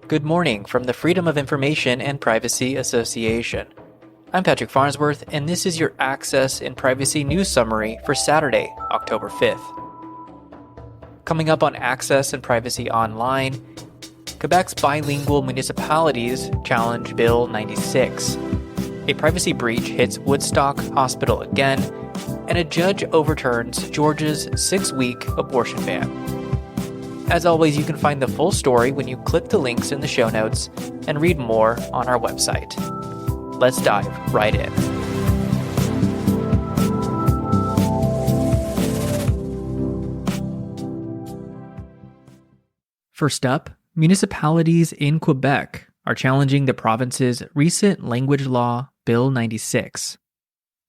Good morning from the Freedom of Information and Privacy Association. I'm Patrick Farnsworth, and this is your Access and Privacy News Summary for Saturday, October 5th. Coming up on Access and Privacy Online, Quebec's bilingual municipalities challenge Bill 96. A privacy breach hits Woodstock Hospital again, and a judge overturns Georgia's 6-week abortion ban. As always, you can find the full story when you click the links in the show notes and read more on our website. Let's dive right in. First up, municipalities in Quebec are challenging the province's recent language law, Bill 96.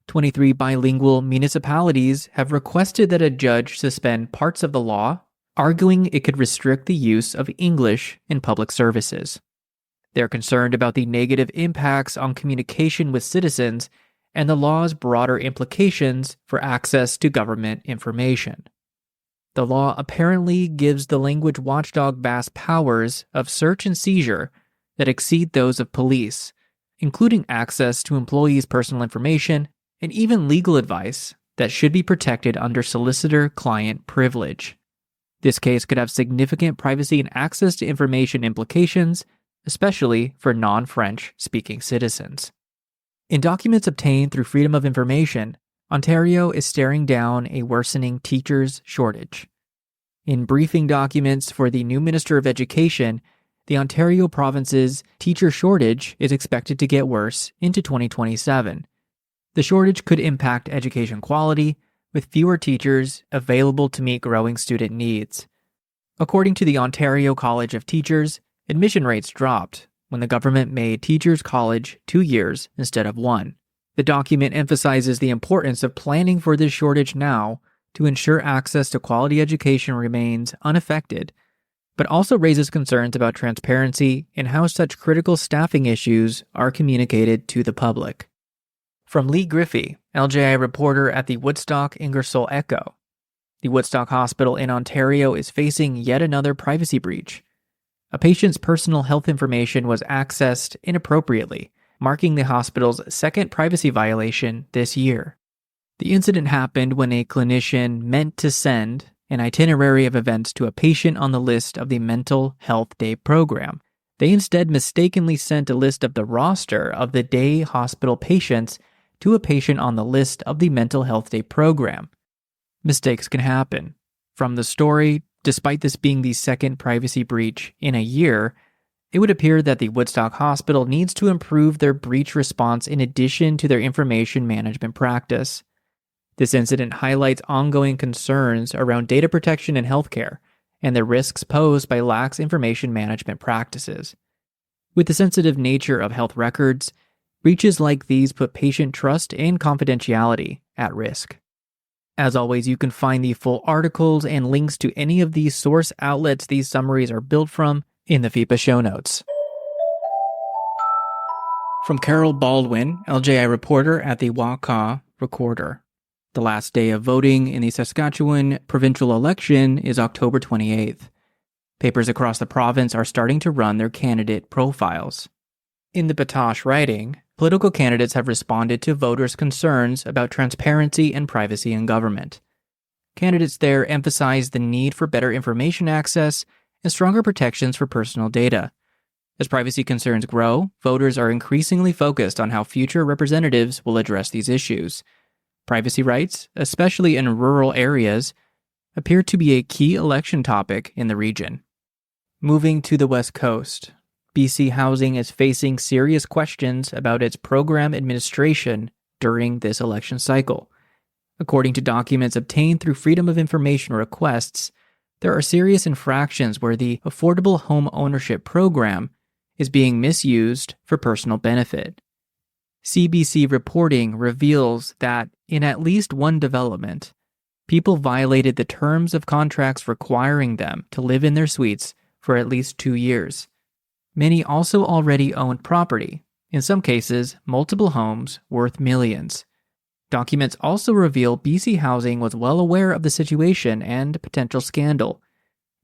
23 bilingual municipalities have requested that a judge suspend parts of the law, arguing it could restrict the use of English in public services. They're concerned about the negative impacts on communication with citizens and the law's broader implications for access to government information. The law apparently gives the language watchdog vast powers of search and seizure that exceed those of police, including access to employees' personal information and even legal advice that should be protected under solicitor-client privilege. This case could have significant privacy and access to information implications, especially for non-French speaking citizens. In documents obtained through Freedom of Information, Ontario is staring down a worsening teachers' shortage. In briefing documents for the new Minister of Education, the Ontario province's teacher shortage is expected to get worse into 2027. The shortage could impact education quality, with fewer teachers available to meet growing student needs. According to the Ontario College of Teachers, admission rates dropped when the government made Teachers College 2 years instead of 1. The document emphasizes the importance of planning for this shortage now to ensure access to quality education remains unaffected, but also raises concerns about transparency and how such critical staffing issues are communicated to the public. From Lee Griffey, LJI reporter at the Woodstock Ingersoll Echo, the Woodstock Hospital in Ontario is facing yet another privacy breach. A patient's personal health information was accessed inappropriately, marking the hospital's second privacy violation this year. The incident happened when a clinician meant to send an itinerary of events to a patient on the list of the Mental Health Day program. They instead mistakenly sent a list of the roster of the day hospital patients to a patient on the list of the Mental Health Day program. Mistakes can happen. From the story, despite this being the second privacy breach in a year, it would appear that the Woodstock Hospital needs to improve their breach response in addition to their information management practice. This incident highlights ongoing concerns around data protection in healthcare and the risks posed by lax information management practices. With the sensitive nature of health records, breaches like these put patient trust and confidentiality at risk. As always, you can find the full articles and links to any of these source outlets these summaries are built from in the FIPA show notes. From Carol Baldwin, LJI reporter at the Waukah Recorder. The last day of voting in the Saskatchewan provincial election is October 28th. Papers across the province are starting to run their candidate profiles. In the Batoche writing, political candidates have responded to voters' concerns about transparency and privacy in government. Candidates there emphasize the need for better information access and stronger protections for personal data. As privacy concerns grow, voters are increasingly focused on how future representatives will address these issues. Privacy rights, especially in rural areas, appear to be a key election topic in the region. Moving to the West Coast, BC Housing is facing serious questions about its program administration during this election cycle. According to documents obtained through Freedom of Information requests, there are serious infractions where the Affordable Home Ownership Program is being misused for personal benefit. CBC reporting reveals that in at least one development, people violated the terms of contracts requiring them to live in their suites for at least 2 years. Many also already owned property, in some cases, multiple homes worth millions. Documents also reveal BC Housing was well aware of the situation and potential scandal.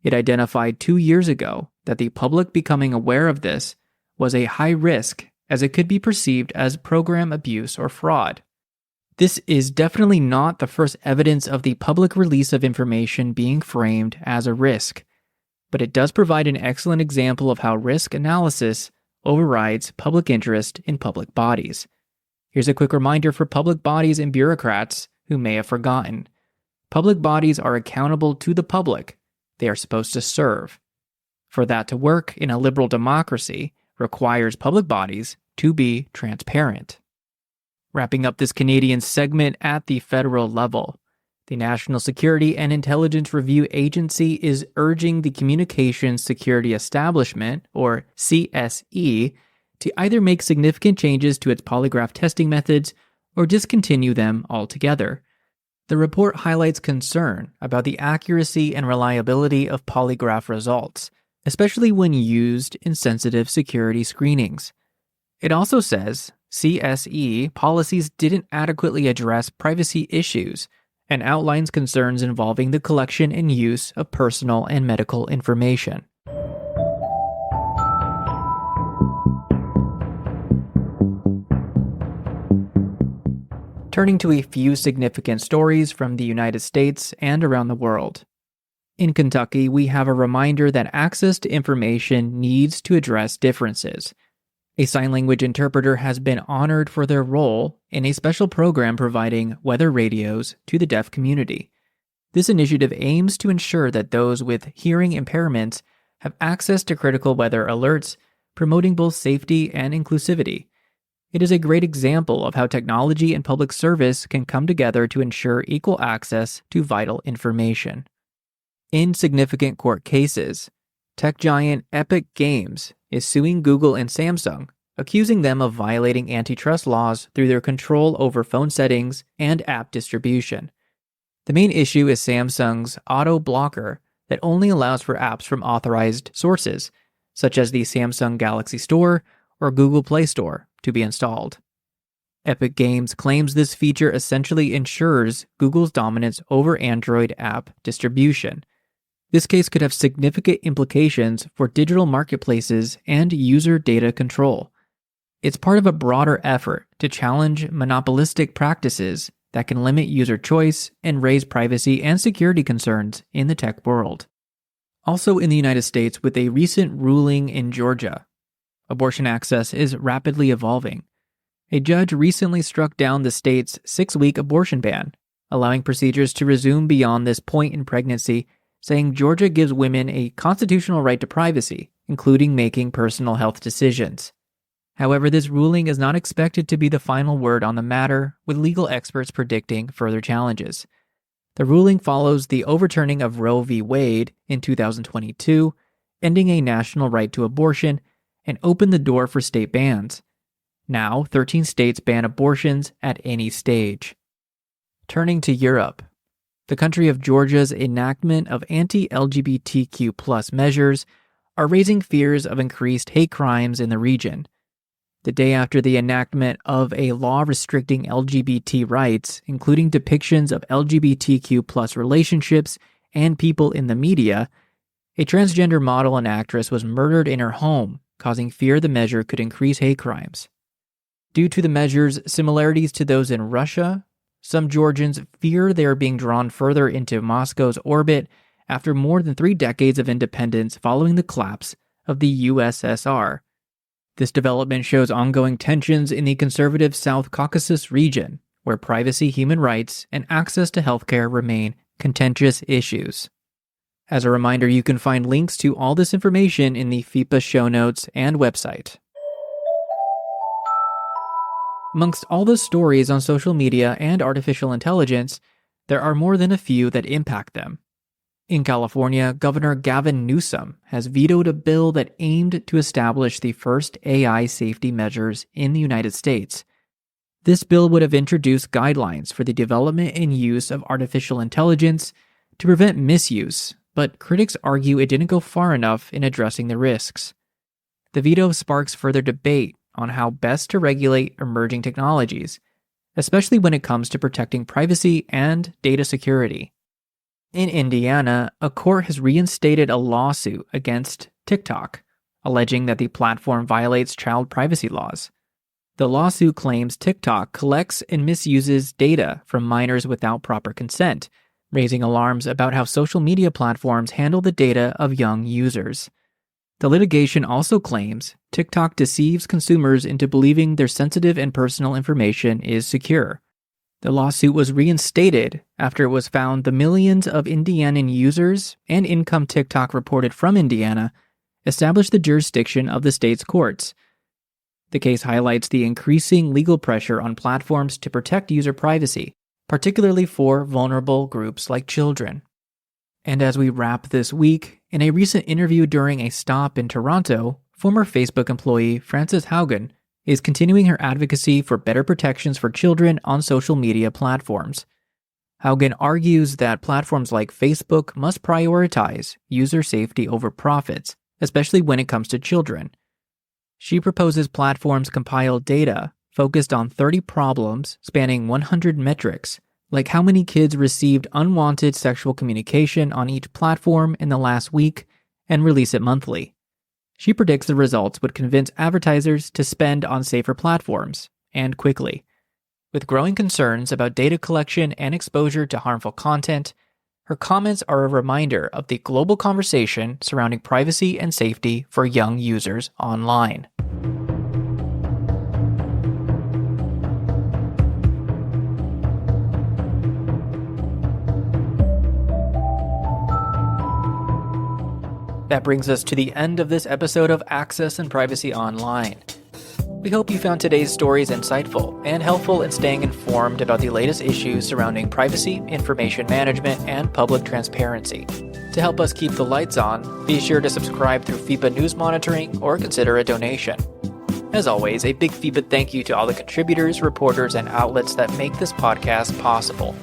It identified 2 years ago that the public becoming aware of this was a high risk as it could be perceived as program abuse or fraud. This is definitely not the first evidence of the public release of information being framed as a risk, but it does provide an excellent example of how risk analysis overrides public interest in public bodies. Here's a quick reminder for public bodies and bureaucrats who may have forgotten. Public bodies are accountable to the public. They are supposed to serve. For that to work in a liberal democracy requires public bodies to be transparent. Wrapping up this Canadian segment at the federal level, the National Security and Intelligence Review Agency is urging the Communications Security Establishment, or CSE, to either make significant changes to its polygraph testing methods or discontinue them altogether. The report highlights concern about the accuracy and reliability of polygraph results, especially when used in sensitive security screenings. It also says CSE policies didn't adequately address privacy issues and outlines concerns involving the collection and use of personal and medical information. Turning to a few significant stories from the United States and around the world. In Kentucky, we have a reminder that access to information needs to address differences. A sign language interpreter has been honored for their role in a special program providing weather radios to the deaf community. This initiative aims to ensure that those with hearing impairments have access to critical weather alerts, promoting both safety and inclusivity. It is a great example of how technology and public service can come together to ensure equal access to vital information. In significant court cases, tech giant Epic Games is suing Google and Samsung, accusing them of violating antitrust laws through their control over phone settings and app distribution. The main issue is Samsung's auto blocker that only allows for apps from authorized sources, such as the Samsung Galaxy Store or Google Play Store, to be installed. Epic Games claims this feature essentially ensures Google's dominance over Android app distribution. This case could have significant implications for digital marketplaces and user data control. It's part of a broader effort to challenge monopolistic practices that can limit user choice and raise privacy and security concerns in the tech world. Also in the United States, with a recent ruling in Georgia, abortion access is rapidly evolving. A judge recently struck down the state's 6-week abortion ban, allowing procedures to resume beyond this point in pregnancy, saying Georgia gives women a constitutional right to privacy, including making personal health decisions. However, this ruling is not expected to be the final word on the matter, with legal experts predicting further challenges. The ruling follows the overturning of Roe v. Wade in 2022, ending a national right to abortion, and opened the door for state bans. Now, 13 states ban abortions at any stage. Turning to Europe, the country of Georgia's enactment of anti-LGBTQ+ measures are raising fears of increased hate crimes in the region. The day after the enactment of a law restricting LGBT rights, including depictions of LGBTQ+ relationships and people in the media, a transgender model and actress was murdered in her home, causing fear the measure could increase hate crimes. Due to the measure's similarities to those in Russia, some Georgians fear they are being drawn further into Moscow's orbit after more than 3 decades of independence following the collapse of the USSR. This development shows ongoing tensions in the conservative South Caucasus region, where privacy, human rights, and access to healthcare remain contentious issues. As a reminder, you can find links to all this information in the FIPA show notes and website. Amongst all the stories on social media and artificial intelligence, there are more than a few that impact them. In California, Governor Gavin Newsom has vetoed a bill that aimed to establish the first AI safety measures in the United States. This bill would have introduced guidelines for the development and use of artificial intelligence to prevent misuse, but critics argue it didn't go far enough in addressing the risks. The veto sparks further debate on how best to regulate emerging technologies, especially when it comes to protecting privacy and data security. In Indiana, a court has reinstated a lawsuit against TikTok, alleging that the platform violates child privacy laws. The lawsuit claims TikTok collects and misuses data from minors without proper consent, raising alarms about how social media platforms handle the data of young users. The litigation also claims TikTok deceives consumers into believing their sensitive and personal information is secure. The lawsuit was reinstated after it was found the millions of Indianan users and income TikTok reported from Indiana established the jurisdiction of the state's courts. The case highlights the increasing legal pressure on platforms to protect user privacy, particularly for vulnerable groups like children. And as we wrap this week, in a recent interview during a stop in Toronto, former Facebook employee Frances Haugen is continuing her advocacy for better protections for children on social media platforms. Haugen argues that platforms like Facebook must prioritize user safety over profits, especially when it comes to children. She proposes platforms compile data focused on 30 problems spanning 100 metrics, like how many kids received unwanted sexual communication on each platform in the last week, and release it monthly. She predicts the results would convince advertisers to spend on safer platforms, and quickly. With growing concerns about data collection and exposure to harmful content, her comments are a reminder of the global conversation surrounding privacy and safety for young users online. That brings us to the end of this episode of Access and Privacy Online. We hope you found today's stories insightful and helpful in staying informed about the latest issues surrounding privacy, information management, and public transparency. To help us keep the lights on, be sure to subscribe through FIPA News Monitoring or consider a donation. As always, a big FIPA thank you to all the contributors, reporters, and outlets that make this podcast possible.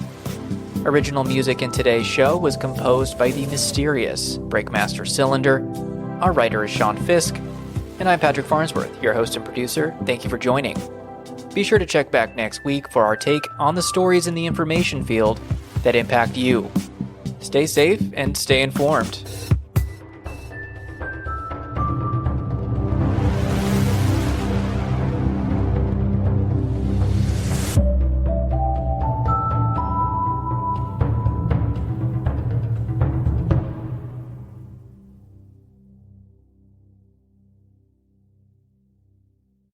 Original music in today's show was composed by the mysterious Breakmaster Cylinder. Our writer is Sean Fisk. And I'm Patrick Farnsworth, your host and producer. Thank you for joining. Be sure to check back next week for our take on the stories in the information field that impact you. Stay safe and stay informed.